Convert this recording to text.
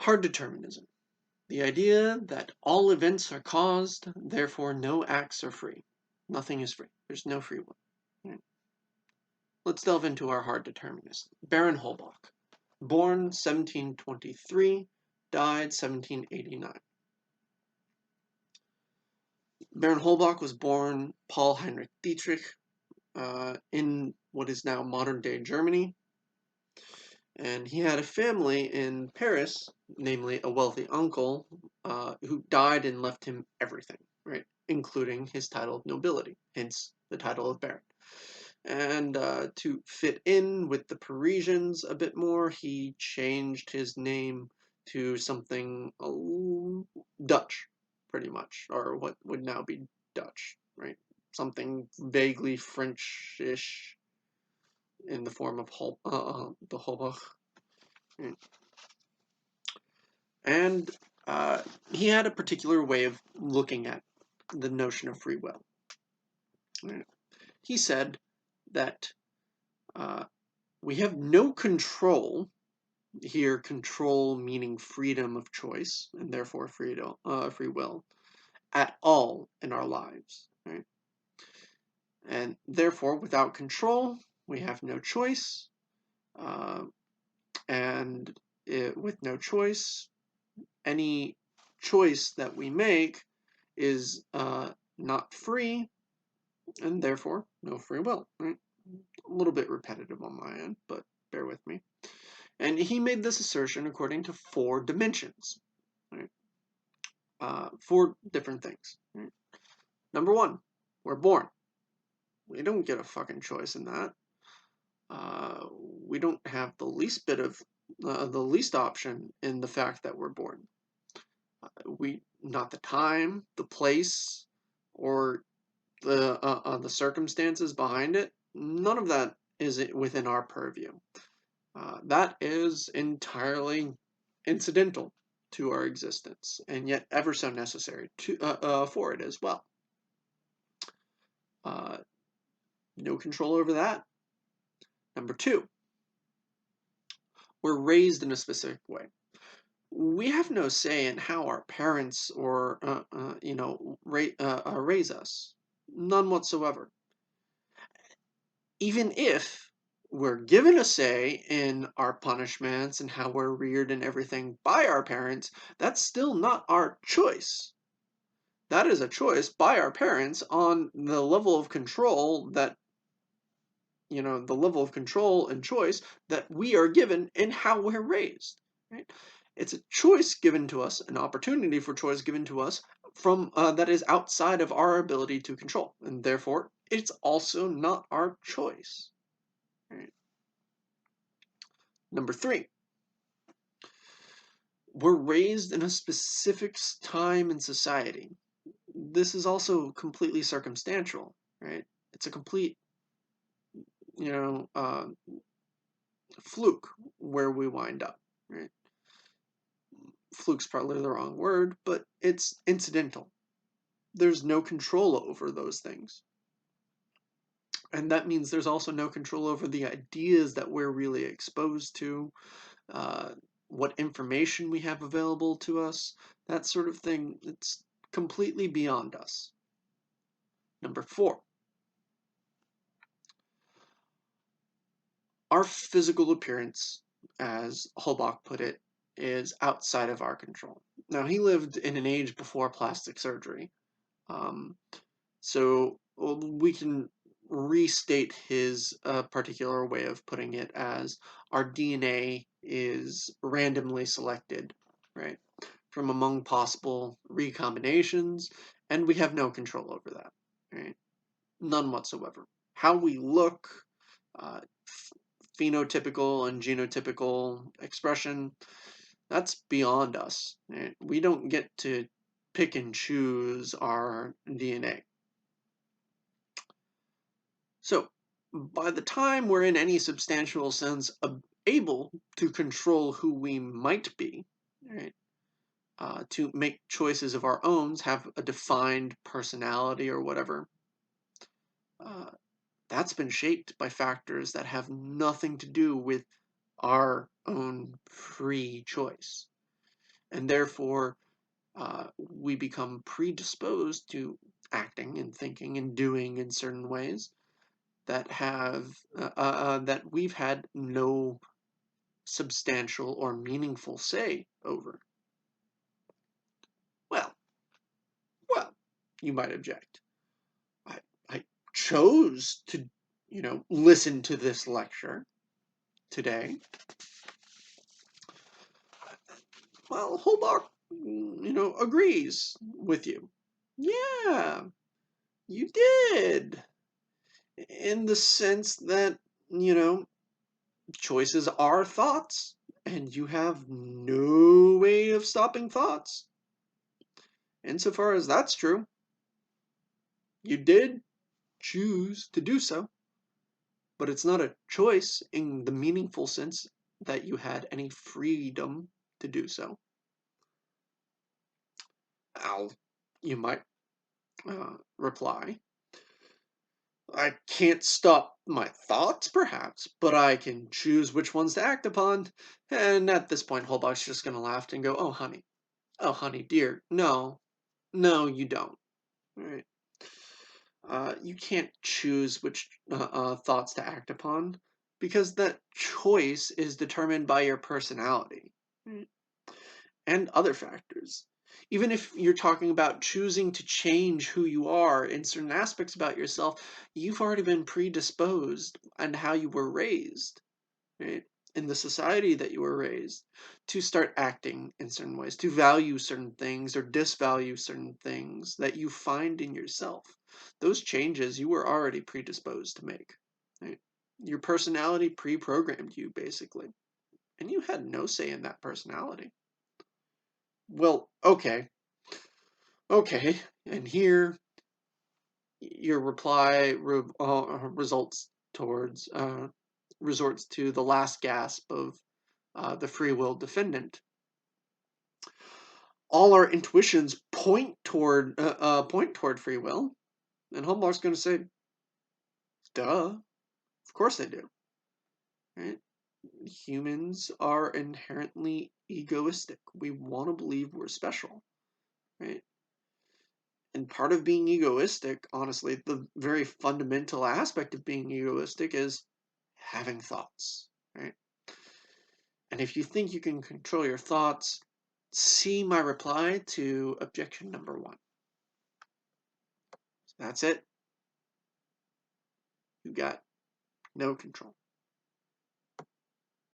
Hard determinism. The idea that all events are caused, therefore no acts are free. Nothing is free. There's no free will. Right? Let's delve into our hard determinism. Baron Holbach, born 1723, died 1789. Baron Holbach was born Paul Heinrich Dietrich in what is now modern-day Germany, and he had a family in Paris, namely a wealthy uncle, who died and left him everything, right, including his title of nobility, hence the title of Baron. And to fit in with the Parisians a bit more, he changed his name to something Dutch, pretty much, or what would now be Dutch, right? Something vaguely French-ish in the form of the Holbach. And he had a particular way of looking at the notion of free will. He said that we have no control, here control meaning freedom of choice, and therefore free will, at all in our lives. Right? And therefore, without control, we have no choice. And with no choice, any choice that we make is not free, and therefore no free will. Right? A little bit repetitive on my end, but bear with me. And he made this assertion according to 4 dimensions. Right? 4 different things. Right? Number 1, we're born. We don't get a fucking choice in that. We don't have the least bit of the least option in the fact that we're born. Not the time, the place, or the circumstances behind it. None of that is within our purview. That is entirely incidental to our existence, and yet ever so necessary for it as well. No control over that. Number 2, we're raised in a specific way. We have no say in how our parents or raise us. None whatsoever. Even if we're given a say in our punishments and how we're reared and everything by our parents, that's still not our choice. That is a choice by our parents on the level of control that, the level of control and choice that we are given in how we're raised. Right? It's a choice given to us, an opportunity for choice given to us from that is outside of our ability to control, and therefore it's also not our choice. Right? Number 3, we're raised in a specific time in society. This is also completely circumstantial, right? It's a complete, fluke where we wind up, right? Fluke's probably the wrong word, but it's incidental. There's no control over those things. And that means there's also no control over the ideas that we're really exposed to, what information we have available to us, that sort of thing. It's completely beyond us. Number 4, our physical appearance, as Holbach put it, is outside of our control. Now, he lived in an age before plastic surgery, so we can restate his particular way of putting it as our DNA is randomly selected, right, from among possible recombinations, and we have no control over that, right? None whatsoever. How we look, phenotypical and genotypical expression, that's beyond us. Right? We don't get to pick and choose our DNA. So, by the time we're in any substantial sense able to control who we might be, right, to make choices of our own, have a defined personality or whatever, that's been shaped by factors that have nothing to do with our own free choice. and therefore we become predisposed to acting and thinking and doing in certain ways that that we've had no substantial or meaningful say over. Well, well, you might object. I, I chose to, listen to this lecture today. Well, Holbach, agrees with you. Yeah, you did. In the sense that, you know, choices are thoughts, and you have no way of stopping thoughts. Insofar as that's true, you did choose to do so, but it's not a choice in the meaningful sense that you had any freedom to do so. Al, you might reply, I can't stop my thoughts, perhaps, but I can choose which ones to act upon. And at this point, Holbach's just going to laugh and go, oh, honey, dear, no, no, you don't. Right? You can't choose which thoughts to act upon because that choice is determined by your personality, right? And other factors. Even if you're talking about choosing to change who you are in certain aspects about yourself, you've already been predisposed and how you were raised, right? In the society that you were raised, to start acting in certain ways, to value certain things or disvalue certain things that you find in yourself. Those changes you were already predisposed to make, right? Your personality pre-programmed you, basically. And you had no say in that personality. Well, okay, and here your reply results towards resorts to the last gasp of the free will defendant. All our intuitions point toward free will, and Hallmark's going to say, "Duh, of course they do." Right? Humans are inherently egoistic. We want to believe we're special, right? And part of being egoistic, honestly, the very fundamental aspect of being egoistic is having thoughts, right? And if you think you can control your thoughts, see my reply to objection number 1. That's it. You got no control.